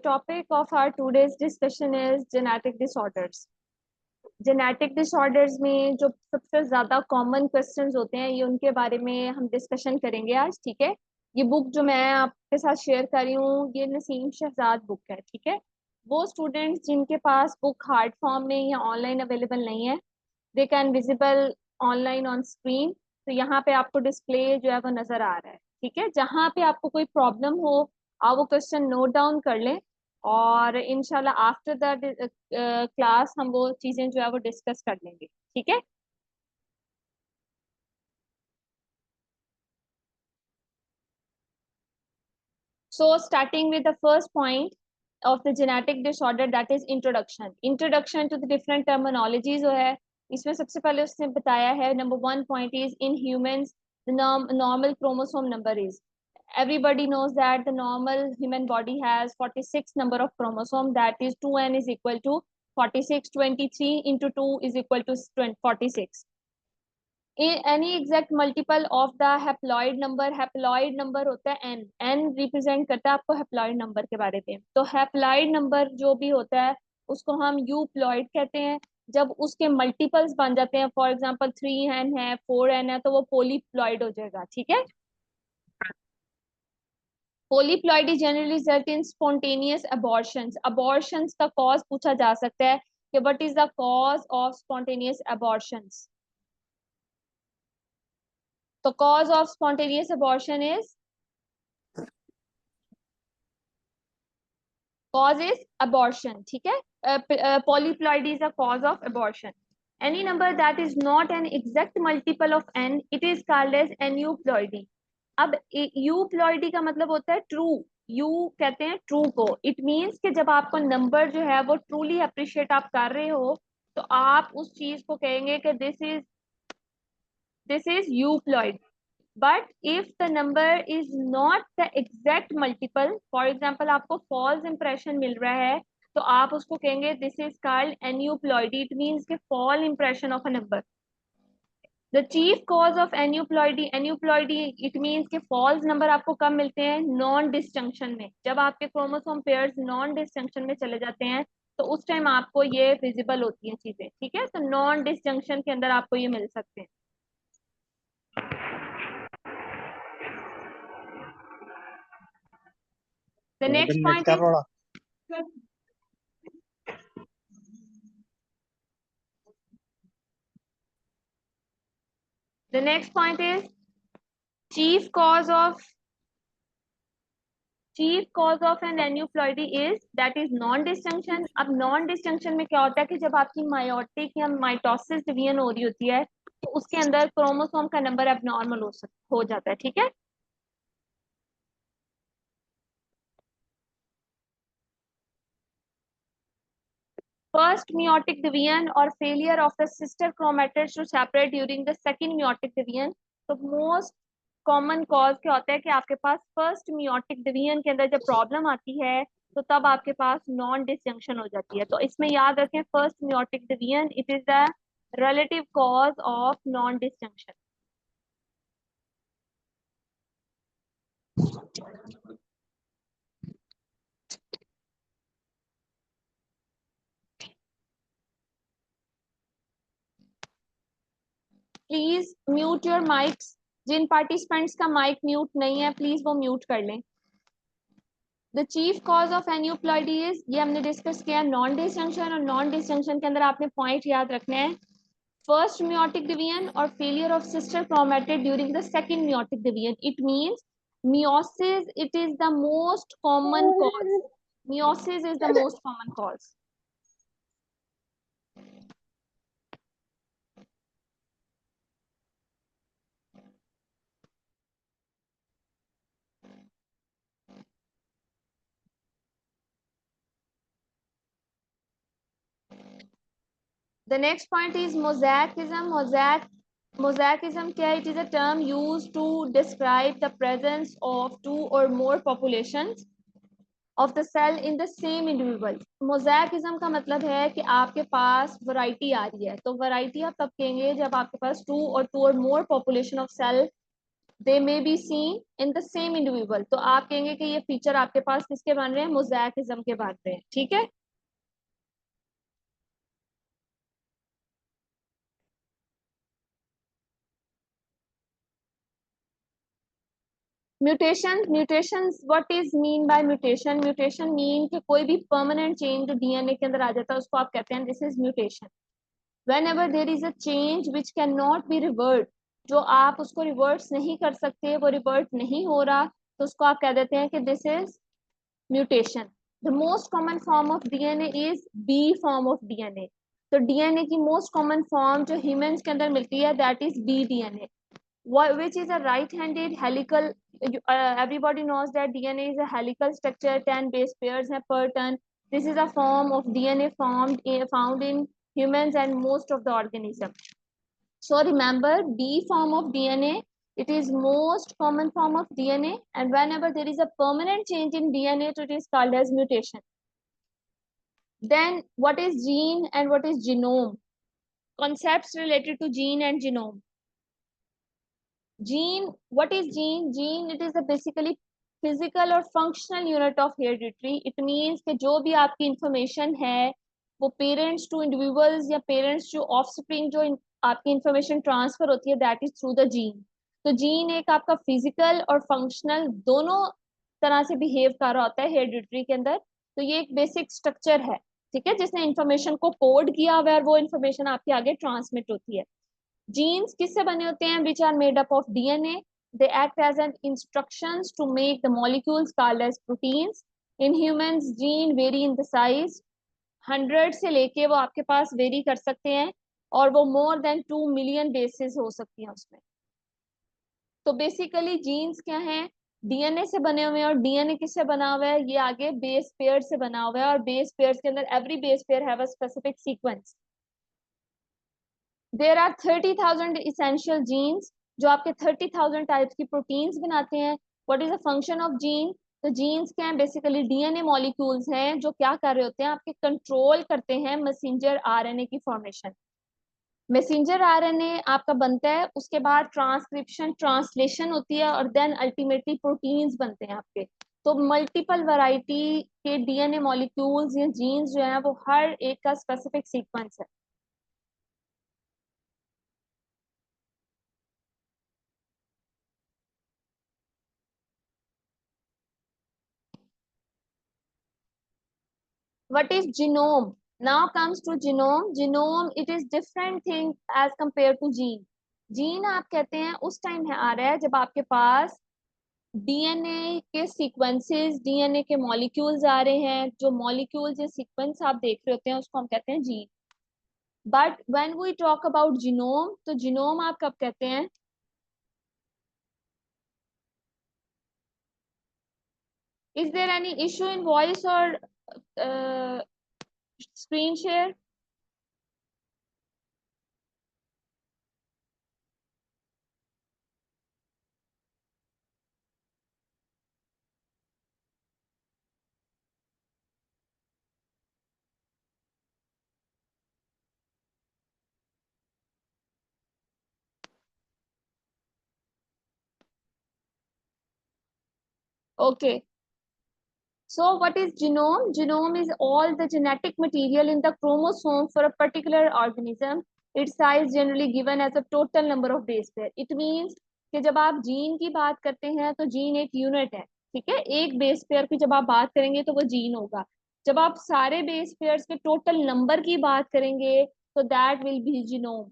topic of our today's discussion is genetic disorders. Genetic disorders में जो सबसे ज्यादा कॉमन क्वेश्चंस होते हैं ये उनके बारे में हम डिस्कशन करेंगे आज, ठीक है। ये बुक जो मैं आपके साथ शेयर कर रही हूँ ये नसीम शहजाद बुक है, ठीक है। वो स्टूडेंट्स जिनके पास बुक हार्ड फॉर्म में या ऑनलाइन अवेलेबल नहीं है, they can visible online on screen. तो यहाँ पे आपको डिस्प्ले जो है वो नजर आ रहा है, ठीक है। जहाँ पे आपको कोई प्रॉब्लम हो आप वो क्वेश्चन नोट डाउन कर लें और इंशाल्लाह आफ्टर द क्लास हम वो चीजें जो है वो डिस्कस कर लेंगे, ठीक है। So starting with the first point of the genetic disorder, that is introduction to the different terminologies जो है इसमें सबसे पहले उसने बताया है number 1 point is in humans the normal chromosome number is, everybody knows that the normal human body has 46 number of chromosome, that is 2n is equal to 46, 23 into 2 is equal to 46. Any exact multiple of the haploid number होता है N, N represent करता है आपको haploid number के बारे में। तो haploid number जो भी होता है उसको हम यूप्लॉइड कहते हैं। जब उसके मल्टीपल्स बन जाते हैं, फॉर एग्जांपल 3n है, 4n है, तो वो पोलीप्लॉइड हो जाएगा, ठीक है। Polyploid is generally result in spontaneous abortions. Abortions का कॉज पूछा जा सकता है कि what is the cause of spontaneous abortions. तो cause of spontaneous abortion is cause is abortion, ठीक है। polyploid is a cause of abortion. Any number that is not an exact multiple of n, it is called as aneuploidy. अब euploidy का मतलब होता है true, you कहते हैं true को। इट मींस कि जब आपको नंबर जो है वो ट्रूली अप्रिशिएट आप कर रहे हो तो आप उस चीज को कहेंगे कि this is euploid. But if the number is not the exact multiple, for example आपको फॉल्स इंप्रेशन मिल रहा है तो आप उसको कहेंगे this is called aneuploidy. It means के fall impression of a number. The chief cause of aneuploidy it means के फॉल्स नंबर आपको कब मिलते हैं? नॉन डिस्जंक्शन में। जब आपके क्रोमोसोम पेयर्स नॉन डिस्जंक्शन में चले जाते हैं तो उस टाइम आपको ये विजिबल होती हैं चीजें, ठीक है। तो नॉन डिस्जंक्शन के अंदर आपको ये मिल सकते हैं। The next point is chief cause of an aneuploidy is that is non disjunction। अब non disjunction में क्या होता है कि जब आपकी मायोटिक या माइटोसिस डिवीजन हो रही होती है तो उसके अंदर क्रोमोसोम का नंबर एबनॉर्मल हो जाता है, ठीक है। First meiotic division or failure of the sister chromatids to separate during the second meiotic division। तो मोस्ट कॉमन कॉज क्या होता है कि आपके पास फर्स्ट मियोटिक डिवीजन के अंदर जब प्रॉब्लम आती है तो तब आपके पास नॉन डिसजंक्शन हो जाती है। तो इसमें याद रखें first meiotic division it is the relative cause of nondisjunction. Please mute your mics. जिन पार्टिसिपेंट्स का माइक म्यूट नहीं है प्लीज वो म्यूट कर लें। The chief cause of aneuploidy is, ये हमने डिस्कस किया नॉन डिसजंक्शन, और नॉन डिसजंक्शन के अंदर आपने पॉइंट याद रखना है first meiotic division or failure of sister chromatid during the second meiotic division। It means meiosis, it is the most common cause, meiosis is the most common cause। The next point is mosaicism। Mosaicism क्या है? It is a term used to describe the presence of two or more populations of the cell in the same individual। मोज़ैकिज्म का मतलब है कि आपके पास variety आ रही है। तो वैरायटी आप तब कहेंगे जब आपके पास two or more population of cell they may be seen in the same individual. तो आप कहेंगे कि ये फीचर आपके पास किसके बन रहे हैं, मोज़ैकिज्म के बन रहे हैं। ठीक है। Mutation, mutations, what is mean by mutation? Mutation mean कि कोई भी परमानेंट चेंज जो डीएनए के अंदर आ जाता है उसको आप कहते हैं this is mutation. whenever there is a change which cannot be revert, जो आप उसको रिवर्ट्स नहीं कर सकते, वो रिवर्ट नहीं हो रहा, तो उसको आप कह देते हैं कि this is mutation. The most common form of DNA is B form of DNA. तो डीएनए की मोस्ट कॉमन फॉर्म जो ह्यूमंस के अंदर मिलती है that is B DNA, which is a right-handed helical. Everybody knows that DNA is a helical structure, 10 base pairs हैं per turn. This is a form of DNA found in humans and most of the organism. So remember, B form of DNA, it is most common form of DNA, and whenever there is a permanent change in DNA, so it is called as mutation. Then what is gene and what is genome? Concepts related to gene and genome. Gene, what is gene? Gene, it is a basically physical और functional unit of hereditary. It means कि जो भी आपकी information है वो parents to individuals या parents to offspring जो आपकी information transfer होती है that is through the gene. तो gene एक आपका physical और functional दोनों तरह से behave कर रहा होता है hereditary के अंदर। तो ये एक basic structure है, ठीक है, जिसने information को code किया हुआ है और वो information आपके आगे transmit होती है। जीन्स किससे बने होते हैं? Which are made up of DNA. They act as an instructions to make the molecules called as proteins. In humans gene vary in the size, 100 से लेके वो आपके पास वेरी कर सकते हैं और वो मोर देन 2 मिलियन बेसिस हो सकती हैं उसमें। तो बेसिकली जीन्स क्या है? डीएनए से बने हुए हैं और डीएनए किससे बना हुआ है? ये आगे बेस पेयर से बना हुआ है और बेस पेयर के अंदर every base pair have a specific sequence. There are 30,000 essential genes जो आपके 30,000 टाइप्स की प्रोटीन्स बनाते हैं। What is the function of gene? तो जीन्स क्या है? बेसिकली डीएनए मॉलिक्यूल्स हैं जो क्या कर रहे होते हैं, आपके कंट्रोल करते हैं मैसेंजर आरएनए की फॉर्मेशन। मैसेंजर आरएनए आपका बनता है, उसके बाद ट्रांसक्रिप्शन ट्रांसलेशन होती है और देन अल्टीमेटली प्रोटीन्स बनते हैं आपके। तो मल्टीपल वैरायटी के डीएनए मॉलिक्यूल्स या जीन्स जो है वो हर एक का स्पेसिफिक सीक्वेंस है। What is genome? Now comes to genome. Genome, it is different thing as compared to gene. Gene आप कहते हैं उस टाइम है आ रहा है जब आपके पास डीएनए के सीक्वेंसेस, डीएनए के मॉलिक्यूल्स आ रहे हैं। जो मॉलिक्यूल्स या सीक्वेंस आप देख रहे होते हैं उसको हम कहते हैं gene. But when we talk about genome, तो जीनोम आप कब कहते हैं? Is there any issue in voice और screen share? Okay. So what is genome? Genome is all the genetic material in the chromosome for a particular organism. Its size generally given as a total number of base pair. It means कि जब आप gene की बात करते हैं तो gene एक unit है, ठीक है, एक बेस पेयर की जब आप बात करेंगे तो वो जीन होगा। जब आप सारे बेस पेयर्स के टोटल नंबर की बात करेंगे तो that will be genome.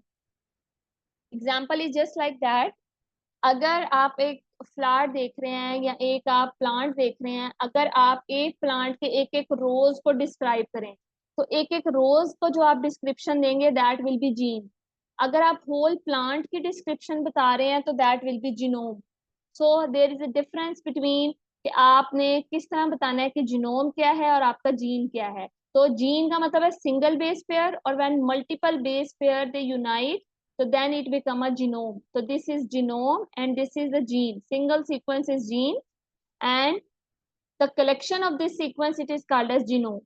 Example is just like that. अगर आप एक फ्लावर देख रहे हैं या एक आप प्लांट देख रहे हैं, अगर आप एक प्लांट के एक एक रोज को डिस्क्राइब करें तो एक एक रोज को जो आप डिस्क्रिप्शन देंगे दैट विल बी जीन। अगर आप होल प्लांट की डिस्क्रिप्शन बता रहे हैं तो that will be genome. So there is a difference between कि आपने किस तरह बताना है कि जीनोम क्या है और आपका जीन क्या है। तो जीन का मतलब है सिंगल बेस पेयर, और when multiple base pair they unite, so then it become a genome. So this is genome and this is the gene. Single sequence is gene, and the collection of this sequence it is called as genome.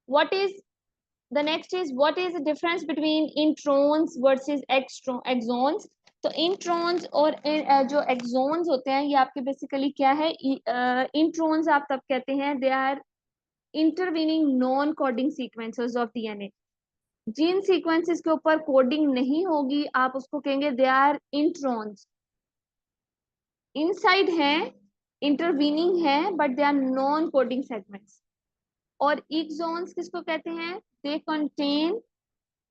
What is the next is what is the difference between introns versus exons? तो introns और जो exons होते हैं ये आपके basically क्या है, introns आप तब कहते हैं they are intervening non coding sequences of DNA. जिन सीक्वेंसेस के ऊपर कोडिंग नहीं होगी आप उसको कहेंगे दे आर इंट्रॉन्स। इनसाइड है, इंटरवीनिंग है, but they are non coding segments. और एक्सोन्स किसको कहते हैं, they contain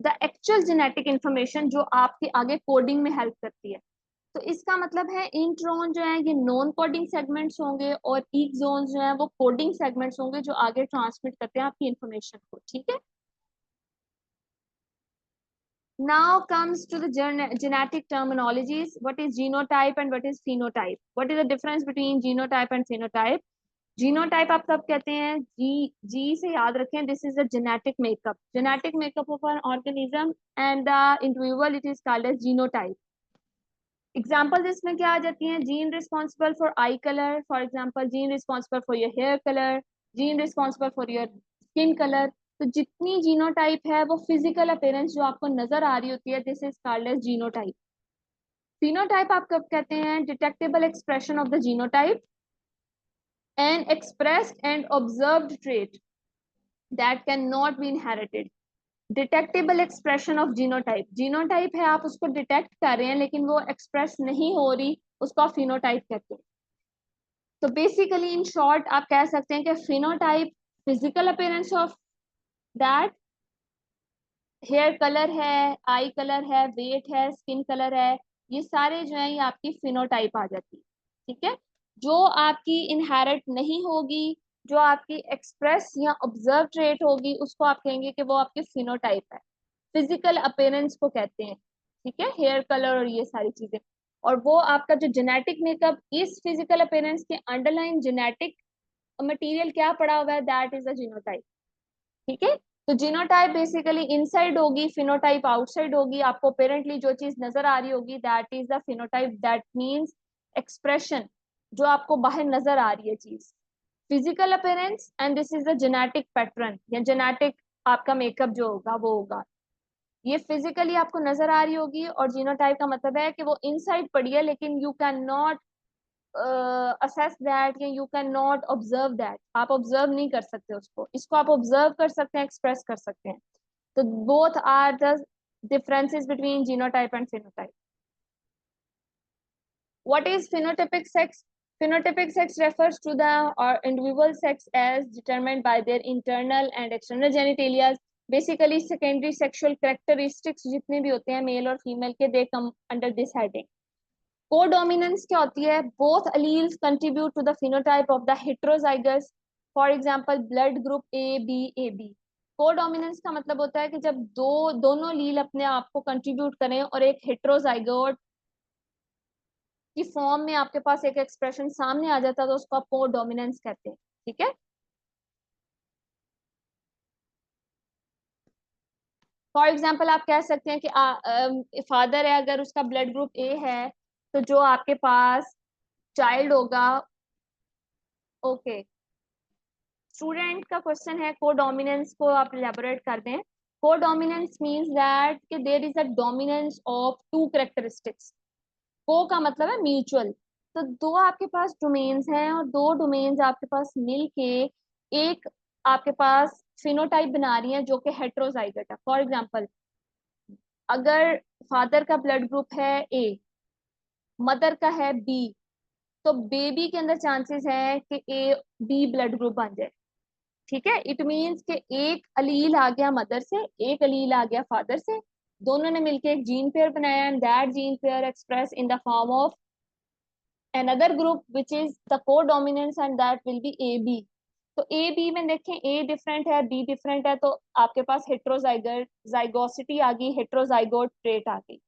the actual genetic information जो आपके आगे कोडिंग में हेल्प करती है। तो इसका मतलब है इंट्रॉन जो है ये नॉन कोडिंग सेगमेंट्स होंगे और एक्सोन्स जो है वो कोडिंग सेगमेंट्स होंगे जो आगे ट्रांसमिट करते हैं आपकी इंफॉर्मेशन को। ठीक है, now comes to the genetic terminologies. What is genotype and what is phenotype? What is the difference between genotype and phenotype? Genotype आप कब कहते हैं, जी से याद रखें, this is the genetic makeup of an organism and the individual it is called as genotype. Examples इसमें क्या आ जाती हैं, gene responsible for eye colour, for example gene responsible for your hair colour, gene responsible for your skin colour. तो जितनी genotype है वो physical appearance जो आपको नजर आ रही होती है, this is called as genotype. Phenotype आप कब कहते हैं, detectable expression of the genotype an expressed and observed trait that cannot be inherited. Detectable expression of genotype, genotype है आप उसको डिटेक्ट कर रहे हैं लेकिन वो एक्सप्रेस नहीं हो रही, उसको आप फिनोटाइप कहते हैं। तो बेसिकली इन शॉर्ट आप कह सकते हैं कि phenotype physical appearance of that, hair colour है, आई कलर है, वेट है, स्किन कलर है, ये सारे जो है ये आपकी फिनोटाइप आ जाती है। ठीक है, जो आपकी इनहेरिट नहीं होगी, जो आपकी एक्सप्रेस या ऑब्जर्व ट्रेट होगी, उसको आप कहेंगे कि वो आपकी फिनोटाइप है, फिजिकल अपीयरेंस को कहते हैं। ठीक है, हेयर कलर और ये सारी चीजें। और वो आपका जो जेनेटिक मेकअप, इस फिजिकल अपीयरेंस के अंडरलाइन जेनेटिक मटेरियल क्या पड़ा हुआ है, दैट इज अ जीनोटाइप। ठीक है, तो जीनोटाइप बेसिकली इनसाइड होगी, फिनोटाइप आउटसाइड होगी। आपको पेरेंटली जो चीज नजर आ रही होगी that is the phenotype, that means expression जो आपको बाहर नजर आ रही है चीज, physical appearance, and this is the genetic pattern या जेनेटिक आपका मेकअप जो होगा वो होगा, ये फिजिकली आपको नजर आ रही होगी। और जीनोटाइप का मतलब है कि वो इनसाइड पड़ी है लेकिन you can not assess that या you can not observe that, आप ऑब्जर्व नहीं कर सकते उसको, इसको आप ऑब्जर्व कर सकते हैं, एक्सप्रेस कर सकते हैं। तो both are the differences between genotype and phenotype. What is phenotypic sex? Phenotypic sex refers to the or individual sex as determined by their internal and external genitalia. Basically secondary sexual characteristics जितने भी होते हैं mail और female के, they come under this heading. Codominance क्या होती है, both alleles contribute to the phenotype of the heterozygous, for example blood group A B A B. Codominance का मतलब होता है कि जब दोनों लील अपने आप को कंट्रीब्यूट करें और एक हेटेरोजाइगोट की फॉर्म में आपके पास एक एक्सप्रेशन सामने आ जाता है तो उसको आप कोडोमिनेंस कहते हैं। ठीक है, फॉर एग्जाम्पल आप कह सकते हैं कि फादर है, अगर उसका ब्लड ग्रुप ए है तो जो आपके पास चाइल्ड होगा, ओके स्टूडेंट का क्वेश्चन है कोडोमिनेंस को आप इलेबोरेट कर दें। कोडोमिनेंस मींस दैट कि there is a dominance of two characteristics. Co का मतलब है म्यूचुअल, तो दो आपके पास डोमेन्स हैं और दो डोमेन्स आपके पास मिलके एक आपके पास फिनोटाइप बना रही है जो कि हेटेरोजाइगट है। फॉर एग्जांपल अगर फादर का ब्लड ग्रुप है ए, मदर का है बी, तो बेबी के अंदर चांसेस है कि ए बी ब्लड ग्रुप बन जाए। ठीक है, इट मीन्स कि एक अलील आ गया मदर से, एक अलील आ गया फादर से, दोनों ने मिलकर एक जीन पेयर बनाया and that gene pair express in the form of another group which is the codominance and that will be AB। तो ए बी में देखें ए डिफरेंट है बी डिफरेंट है तो आपके पास हेट्रोजाइगट जाइगोसिटी आ गई, हेट्रोजाइगोट ट्रेट आ गई।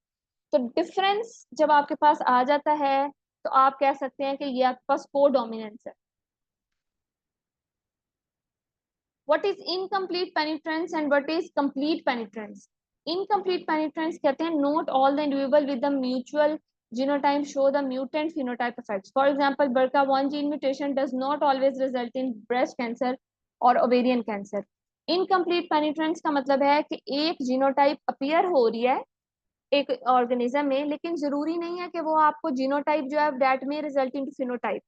तो डिफरेंस जब आपके पास आ जाता है तो आप कह सकते हैं कि ये आपके पास कोडोमिनेंस है। What is incomplete penetrance and what is complete penetrance? Incomplete penetrance कहते हैं not all the individual with the mutual genotype show the mutant phenotype effects. For example, BRCA1 gene mutation does not always result in breast cancer or ovarian cancer. Incomplete penetrance का मतलब है कि एक genotype appear हो रही है एक organism में, लेकिन जरूरी नहीं है कि वो आपको जीनोटाइप जो है दैट में result in phenotype.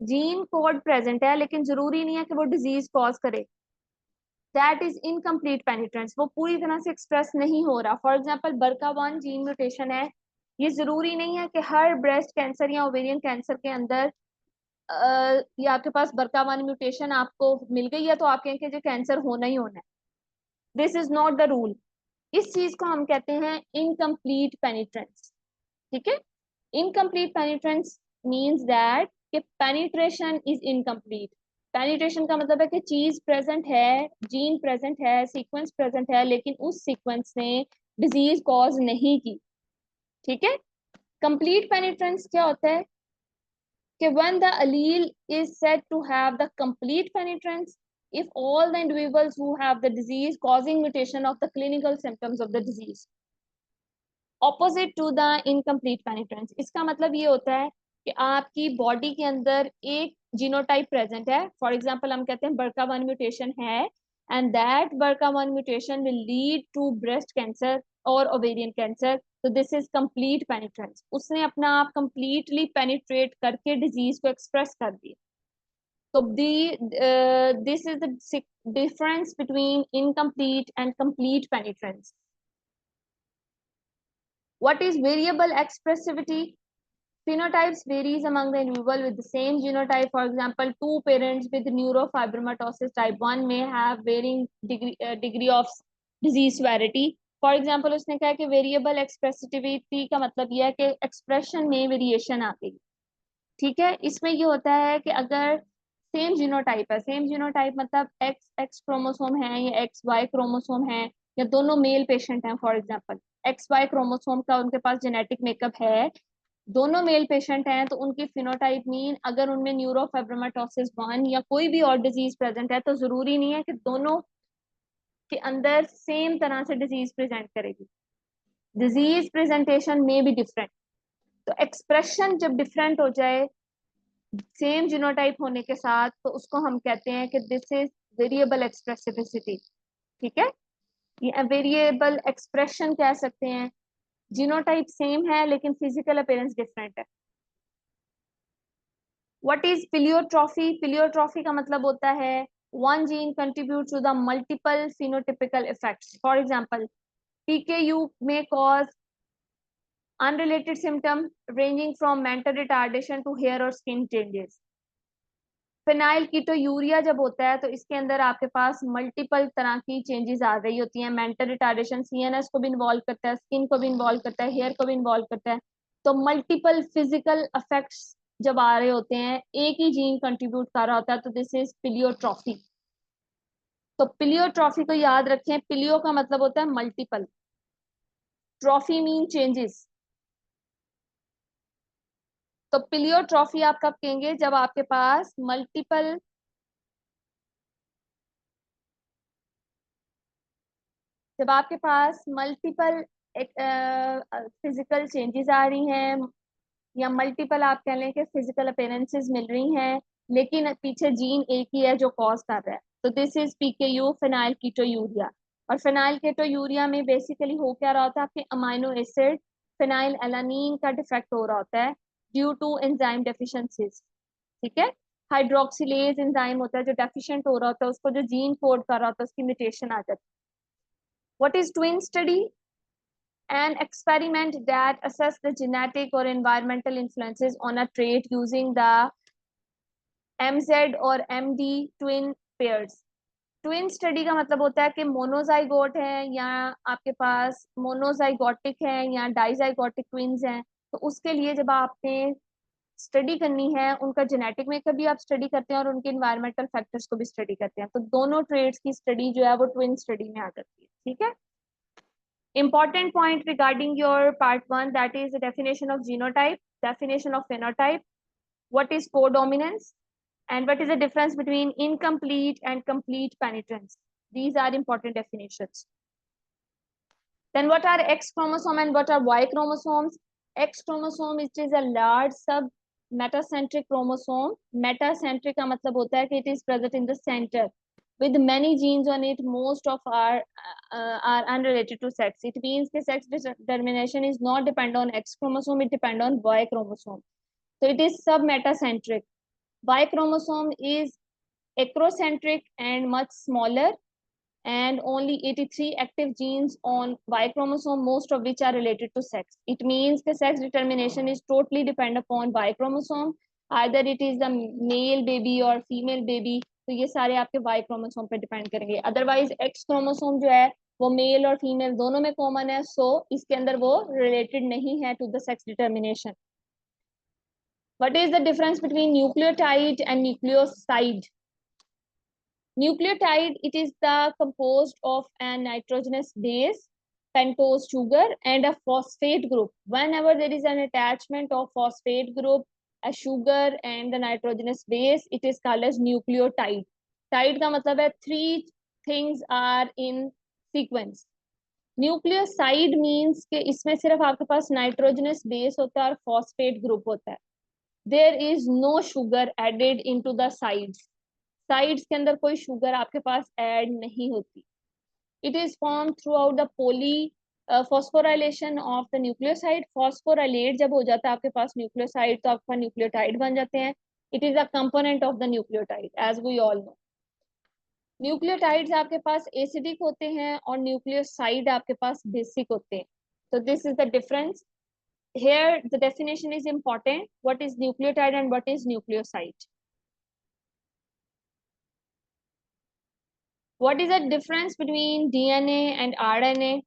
Gene code present है लेकिन जरूरी नहीं है कि वो डिजीज कॉज करे। दैट इज इनकम्प्लीट पेनिट्रेंस, वो पूरी तरह से एक्सप्रेस नहीं हो रहा। For example BRCA1 gene mutation है, ये जरूरी नहीं है कि हर ब्रेस्ट कैंसर या ओवेरियन कैंसर के अंदर ये आपके पास BRCA1 म्यूटेशन आपको मिल गई है तो आप कहें कि जो कैंसर होना ही होना है। This is not the rule. इस चीज को हम कहते हैं इनकम्प्लीट पेनिट्रेंस। ठीक है, इनकम्प्लीट पेनिट्रेंस मीन्स दैट कि पेनिट्रेशन इज इनकम्प्लीट। पेनिट्रेशन का मतलब है कि चीज प्रेजेंट है, जीन प्रेजेंट है, सीक्वेंस प्रेजेंट है, लेकिन उस सीक्वेंस ने डिजीज कॉज नहीं की। ठीक है, कंप्लीट पेनिट्रेंस क्या होता है कि when the allele is said to have the complete penetrance if all the individuals who have the disease causing mutation of the clinical symptoms of the disease opposite to the incomplete penetrance। इसका मतलब ये होता है कि आपकी body के अंदर एक जीनोटाइप प्रेजेंट है, फॉर एग्जांपल हम कहते हैं BRCA1 म्यूटेशन है, and that BRCA1 mutation will lead to breast cancer और ओवेरियन कैंसर, तो दिस इज कंप्लीट पेनिट्रेंस। उसने अपना आप कंप्लीटली पेनिट्रेट करके डिजीज को एक्सप्रेस कर दिया। तो this is the difference between incomplete and complete penetrance. What is variable expressivity? Phenotypes varies among the individual with the same genotype. For example, two parents with neurofibromatosis type 1 may have varying degree of disease severity. For example, उसने कहा कि variable expressivity का मतलब यह है कि expression में variation आ गई। ठीक है, इसमें ये होता है कि अगर सेम जीनोटाइप है, सेम जीनोटाइप मतलब एक्स एक्स क्रोमोसोम है या एक्स वाई क्रोमोसोम है, या दोनों मेल पेशेंट हैं, for example X Y chromosome का उनके पास जेनेटिक मेकअप है, दोनों मेल पेशेंट हैं, तो उनकी फिनोटाइप मीन अगर उनमें न्यूरोफाइब्रोमाटोसिस 1 या कोई भी और डिजीज प्रेजेंट है तो जरूरी नहीं है कि दोनों के अंदर सेम तरह से डिजीज प्रेजेंट करेगी। डिजीज प्रेजेंटेशन में भी डिफरेंट, तो एक्सप्रेशन जब डिफरेंट हो जाए सेम जीनोटाइप होने के साथ तो उसको हम कहते हैं कि दिस इज वेरिएबल एक्सप्रेसिविटी। ठीक है, ये वेरिएबल एक्सप्रेशन कह सकते हैं। जीनोटाइप सेम है लेकिन फिजिकल अपीयरेंस डिफरेंट है। What is pleiotropy? पिलियोट्रॉफी का मतलब होता है one gene contribute to the multiple phenotypic effects. For example PKU may cause unrelated symptom ranging from mental retardation to hair or skin changes। Phenylketonuria जब होता है तो इसके अंदर आपके पास मल्टीपल तरह की चेंजेस आ रही होती हैं। मेंटल रिटार्डेशन CNS को भी इन्वॉल्व करता है, स्किन को भी इन्वॉल्व करता है, हेयर को भी इन्वॉल्व करता है। तो मल्टीपल फिजिकल इफेक्ट्स जब आ रहे होते हैं, एक ही जीन कंट्रीब्यूट कर रहा होता है, तो दिस इज पिलियोट्रॉफी। तो पिलियोट्रॉफी को याद रखें, पिलियो का मतलब होता है मल्टीपल, ट्रॉफी मीन चेंजेस। तो पिलियोट्रॉफी आप कब कहेंगे? जब आपके पास मल्टीपल फिजिकल चेंजेस आ रही हैं, या मल्टीपल आप कह लें कि फिजिकल अपीयरेंसेस मिल रही हैं, लेकिन पीछे जीन एक ही है जो कॉज कर रहा है, तो दिस इज PKU, फिनाइल कीटोयूरिया। और फिनाइल कीटोयूरिया में बेसिकली हो क्या रहा होता है, आपके अमाइनो एसिड फिनाइल एलानीन का डिफेक्ट हो रहा होता है ड्यू टू एंजाइम डेफिशिएंसीज। ठीक है, हाइड्रोक्सिलेज एंजाइम होता है जो डेफिशिएंट हो रहा होता है, उसको जो जीन कोड कर रहा होता है उसकी म्यूटेशन आ जाती है। What is twin study? An experiment that assess the genetic or environmental influences on a trait using the MZ और MD twin pairs। Twin study का मतलब होता है कि मोनोजाइगोट है या आपके पास मोनोजाइगोटिक है या डाइजाइगोटिक ट्विन्स हैं, तो उसके लिए जब आपने स्टडी करनी है उनका जेनेटिक मेकअप भी आप स्टडी करते हैं और उनके इन्वायरमेंटल फैक्टर्स को भी स्टडी करते हैं, तो दोनों ट्रेड्स की स्टडी जो है वो ट्विन स्टडी में आ जाती है। ठीक है, important point regarding your part 1, that is the definition of genotype, definition of phenotype, what is codominance, and what is the difference between incomplete and complete penetrance. These are important definitions. Then what are X chromosome and what are Y chromosomes? X chromosome, it is a large sub metacentric chromosome. Metacentric का मतलब होता है कि it is present in the center. with many genes on it. Most of are unrelated to sex. It means the sex determination is not depend on X chromosome, it depend on Y chromosome. So it is submetacentric. Y chromosome is acrocentric and much smaller, and only 83 active genes on Y chromosome, most of which are related to sex. It means the sex determination is totally depend upon Y chromosome, either it is the male baby or female baby. तो ये सारे आपके Y chromosome पे depend करेंगे. Otherwise X chromosome जो है वो mail और फीमेल दोनों में कॉमन है, सो इसके अंदर वो रिलेटेड नहीं है to the sex determination. What is the difference between nucleotide and nucleoside? Nucleotide, it is the composed of a nitrogenous base, pentose sugar, and a phosphate group. Whenever there is an attachment of phosphate group, a sugar, and the nitrogenous base, it is called as nucleotide. Tide का मतलब है three things are in sequence. Nucleoside means कि इसमें सिर्फ आपके पास nitrogenous base होता है और phosphate group होता है. There is no sugar added into the sides. Sides के अंदर कोई शुगर आपके पास ऐड नहीं होती. It is form throughout the poly phosphorylation of the nucleoside. Phosphorylate जब हो जाता है आपके पास न्यूक्लियोसाइड तो आपका न्यूक्लियोटाइड बन जाते हैं. It is a component of the nucleotide as we all know. Nucleotides आपके पास एसिडिक होते हैं और न्यूक्लियोसाइड आपके पास बेसिक होते हैं. so this is the difference. Here the definition is important. What is nucleotide and what is nucleoside? What is the difference between DNA and RNA?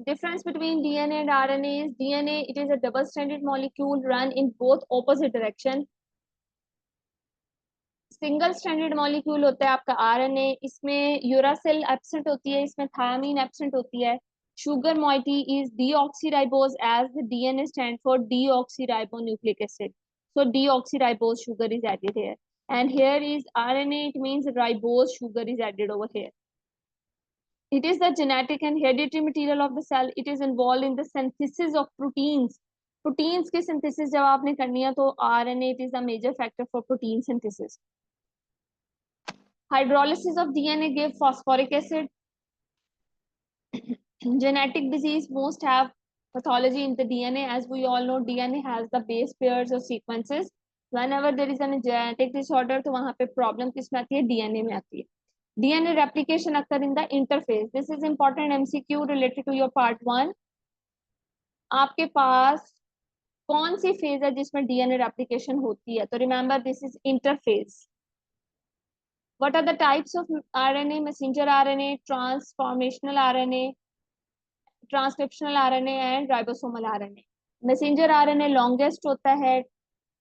Difference between DNA and RNA is DNA, it is a double-stranded molecule run in both opposite direction. Single stranded molecule होता है आपका RNA. इसमें uracil absent होती है, इसमें thymine absent होती है. sugar moiety is deoxyribose as the DNA stand for deoxyribonucleic acid. So deoxyribose sugar is added here. And here is RNA, it means ribose sugar is added over here. It is the genetic and hereditary material of the cell. It is involved in the synthesis of proteins. Proteins की synthesis जब आपने करनी है तो RNA it is a major factor for protein synthesis. Hydrolysis of DNA give phosphoric acid. Genetic disease most have pathology in the DNA. As we all know, DNA has the base pairs or sequences. Whenever there is a genetic disorder, तो वहाँ पे problem किसमें आती है? DNA में आती है. DNA replication occur in the interphase. This is important MCQ related to your part 1. आपके पास कौन सी फेज है जिसमें DNA replication होती है? तो remember this is interphase. What are the types of RNA? Messenger RNA, transformational RNA, transcriptional RNA and ribosomal RNA. Messenger RNA longest होता है.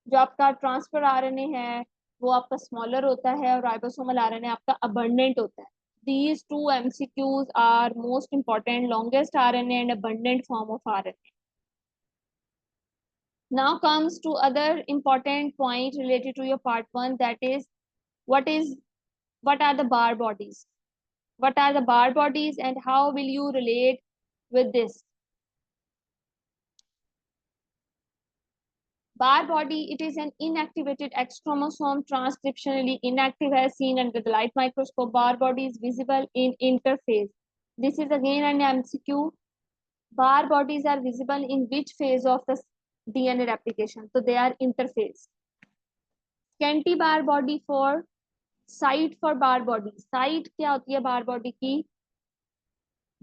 जो आपका ट्रांसफर आरएनए है वो आपका स्मॉलर होता है और राइबोसोमल आरएनए आपका अबंडेंट होता है. These two MCQs are most important, longest RNA and abundant form of RNA. Now comes to other important point related to your part 1, that is what are the bar bodies? What are the bar bodies and how will you relate with this? Bar body, it is an inactivated X chromosome, transcriptionally inactive as seen under the light microscope. Bar body is visible in interphase. This is again an MCQ. Bar bodies are visible in which phase of the DNA replication? So they are interphase. Scanty bar body for site for bar body. Site क्या होती है bar body की?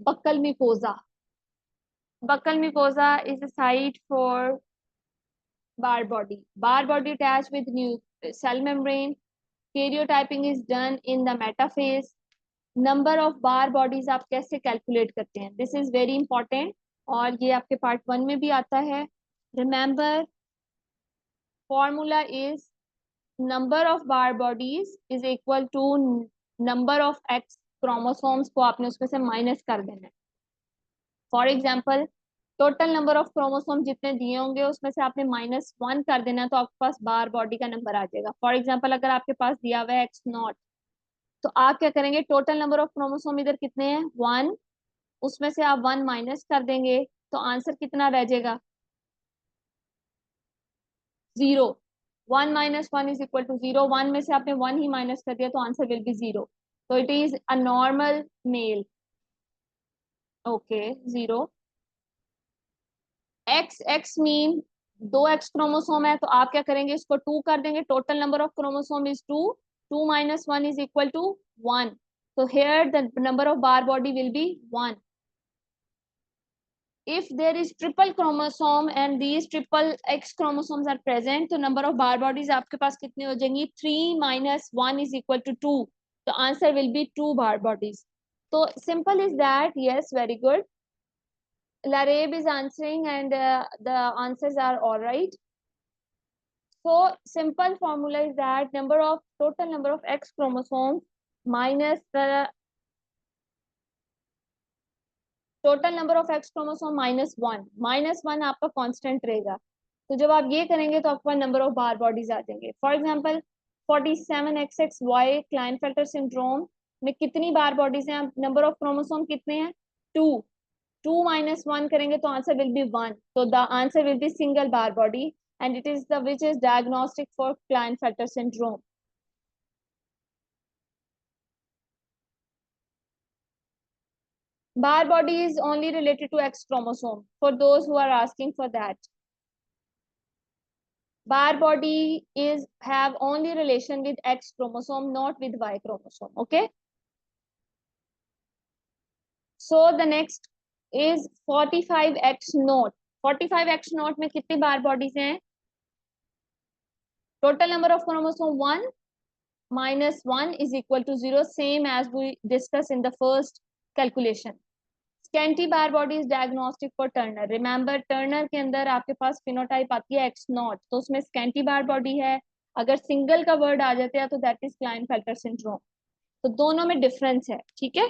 Buccal mucosa. Buccal mucosa is a site for bar body. Bar body attached with new cell membrane. Karyotyping is done in the metaphase. Number of bar bodies आप कैसे calculate करते हैं? This is very important और ये आपके part 1 में भी आता है. Remember, formula is number of bar bodies is equal to number of X chromosomes को आपने उसमें से minus कर देना है. For example, total number of chromosome जितने दिए होंगे उसमें से आपने -1 कर देना तो आपके पास बार बॉडी का नंबर आ जाएगा. फॉर एग्जांपल अगर आपके पास दिया हुआ है X0 तो आप क्या करेंगे? टोटल नंबर ऑफ क्रोमोसोम इधर कितने हैं? 1. उसमें से आप 1 माइनस कर देंगे तो आंसर कितना रह जाएगा? 0. 1 minus 1 is equal to 0. 1 में से आपने 1 ही माइनस कर दिया तो answer will be 0. So it is a normal male. Okay, 0. x mean 2x chromosome है तो आप क्या करेंगे, इसको 2 कर देंगे. Total number of chromosome is 2. 2 minus 1 is equal to 1. So here the number of bar body will be 1. If there is triple chromosome and these triple X chromosomes are present, तो number of bar bodies आपके पास कितनी हो जाएंगी? 3 minus 1 is equal to 2. The answer will be 2 bar bodies. So simple is that. Yes, very good. Larab is answering and the answers are all right. So simple formula is that total number of X chromosomes minus the total number of x chromosome -1 आपका constant रहेगा. तो जब आप ये करेंगे तो आपका number of bar bodies आ जाएंगे. For example 47XXY Klinefelter syndrome में कितनी बार बॉडीज हैं? नंबर ऑफ क्रोमोसोम कितने हैं? 2. 2 minus 1 करेंगे तो आंसर विल बी 1. तो the answer will be single bar body and it is the which is diagnostic for Klinefelter syndrome. Bar body is only related to X chromosome. For those who are asking for that, bar body is have only relation with X chromosome, not with Y chromosome. Okay. So the next is 45X naught. 45X naught में कितनी बार bodies हैं? Total number of chromosome 1 minus 1 is equal to 0, same as we discussed in the first calculation. Scanty bar body is diagnostic for Turner. Remember Turner के अंदर आपके पास phenotype आती है X0, तो उसमें स्कैंटी बार बॉडी है. अगर सिंगल का वर्ड आ जाता है तो दैट इज क्लाइनफेल्टर सिंड्रोम. तो दोनों में डिफरेंस है. ठीक है.